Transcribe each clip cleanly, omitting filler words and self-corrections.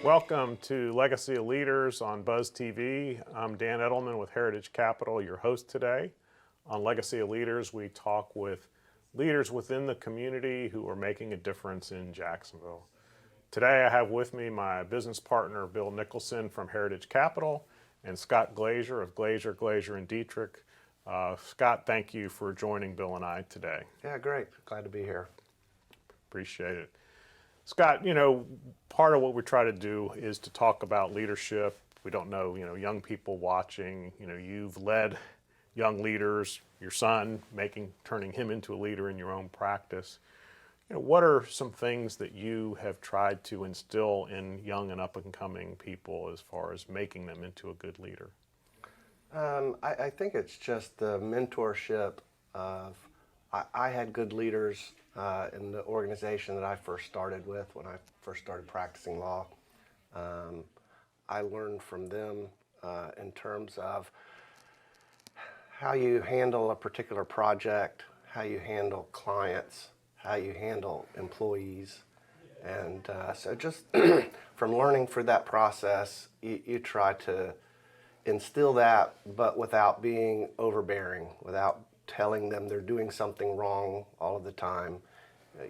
Welcome to Legacy of Leaders on Buzz TV. I'm Dan Edelman with Heritage Capital, your host today. On Legacy of Leaders, we talk with leaders within the community who are making a difference in Jacksonville. Today I have with me my business partner, Bill Nicholson from Heritage Capital, and Scott Glazier of Glazier, Glazier, and Dietrich. Scott, thank you for joining Bill and I today. Yeah, great. Glad to be here. Appreciate it. Scott, part of what we try to do is to talk about leadership. We don't know, young people watching, you've led young leaders, your son, turning him into a leader in your own practice. What are some things that you have tried to instill in young and up and coming people as far as making them into a good leader? I think it's just the mentorship of, I had good leaders in the organization that I first started with when I first started practicing law. I learned from them in terms of how you handle a particular project, how you handle clients, how you handle employees. And so just from learning through that process, you try to instill that, but without being overbearing, without telling them they're doing something wrong all of the time.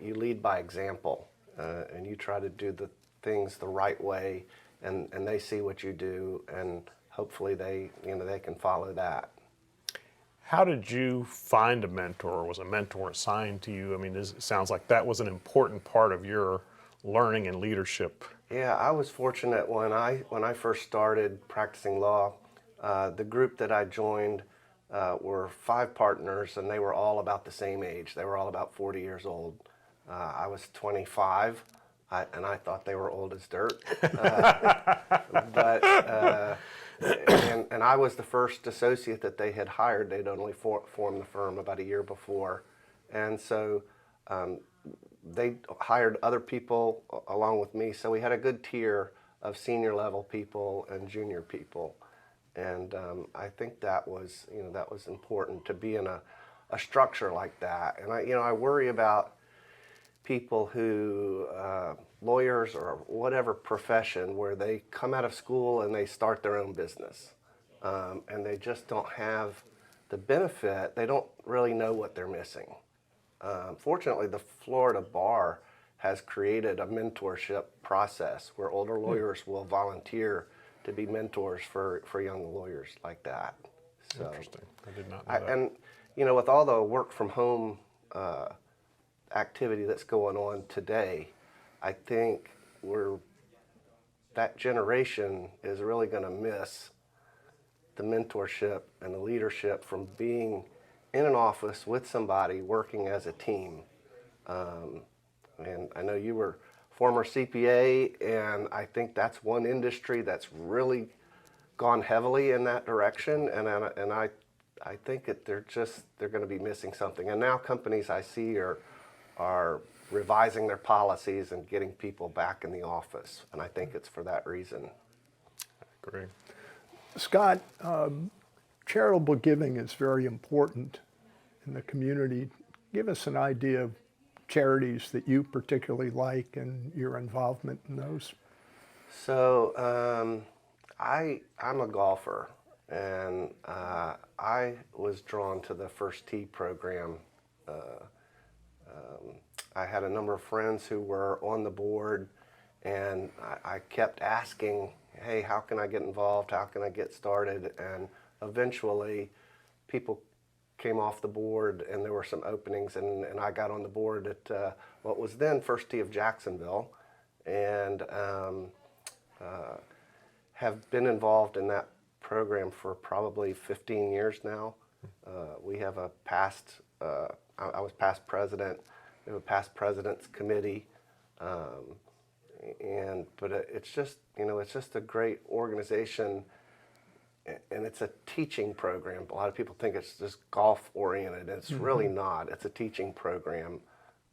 You lead by example, and you try to do the things the right way, and they see what you do, and hopefully they can follow that. How did you find a mentor? Was a mentor assigned to you? I mean, it sounds like that was an important part of your learning and leadership. Yeah, I was fortunate when I first started practicing law. The group that I joined were 5 partners, and they were all about the same age. They were all about 40 years old. I was 25, and I thought they were old as dirt. And I was the first associate that they had hired. They'd only formed the firm about a year before. And so they hired other people along with me. So we had a good tier of senior level people and junior people. And I think that was important to be in a structure like that. And I worry about people who, lawyers or whatever profession, where they come out of school and they start their own business. And they just don't have the benefit. They don't really know what they're missing. Fortunately, the Florida Bar has created a mentorship process where older lawyers will volunteer to be mentors for young lawyers like that. So, interesting. I did not know that. And with all the work from home activity that's going on today, I think that generation is really going to miss the mentorship and the leadership from being in an office with somebody working as a team. And I know you were former CPA, and I think that's one industry that's really gone heavily in that direction, and I think that they're going to be missing something. And now companies I see are revising their policies and getting people back in the office, and I think it's for that reason. I agree. Scott, charitable giving is very important in the community. Give us an idea of charities that you particularly like and your involvement in those. So I'm a golfer, and I was drawn to the First Tee program. I had a number of friends who were on the board, and I kept asking, hey, how can I get involved? How can I get started? And eventually people came off the board, and there were some openings, and I got on the board at what was then First Tee of Jacksonville, and have been involved in that program for probably 15 years now. We have a past, I was past president. We have a past president's committee, but it's just a great organization. And it's a teaching program. A lot of people think it's just golf oriented. It's really not. It's a teaching program.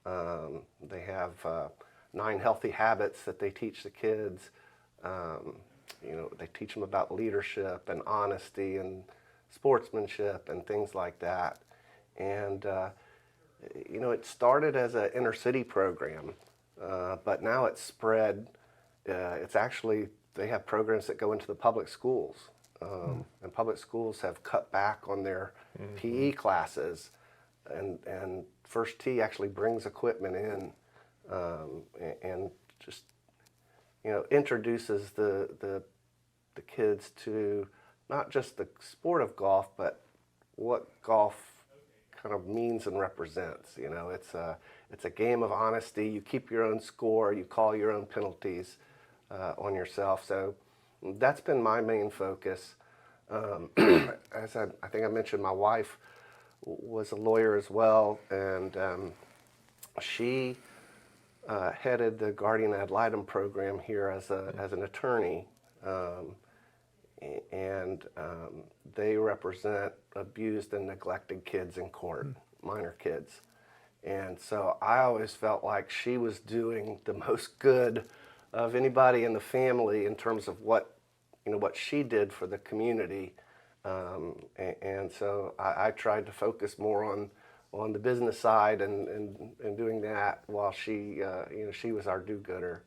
They have 9 healthy habits that they teach the kids. They teach them about leadership and honesty and sportsmanship and things like that. And it started as an inner city program, but now it's spread it's actually, they have programs that go into the public schools. And public schools have cut back on their PE classes, and First Tee actually brings equipment in, and just, you know, introduces the kids to not just the sport of golf, but what golf kind of means and represents. You know, it's a game of honesty. You keep your own score. You call your own penalties on yourself. So that's been my main focus. As I think I mentioned, my wife was a lawyer as well, and she headed the guardian ad litem program here as an attorney, and they represent abused and neglected kids in court, minor kids. And so I always felt like she was doing the most good of anybody in the family in terms of what she did for the community. And so I tried to focus more on the business side and doing that while she was our do-gooder.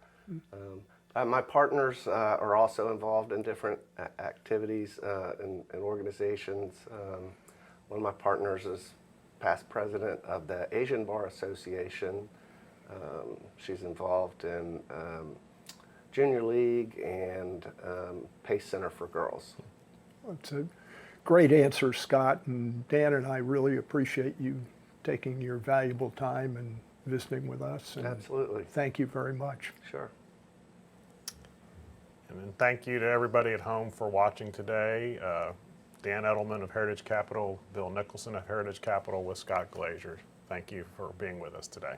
My partners are also involved in different activities and organizations. One of my partners is past president of the Asian Bar Association. She's involved in Junior League and Pace Center for Girls. It's a great answer, Scott, and Dan and I really appreciate you taking your valuable time and visiting with us. And absolutely. Thank you very much. Sure. And then thank you to everybody at home for watching today. Dan Edelman of Heritage Capital, Bill Nicholson of Heritage Capital with Scott Glazier. Thank you for being with us today.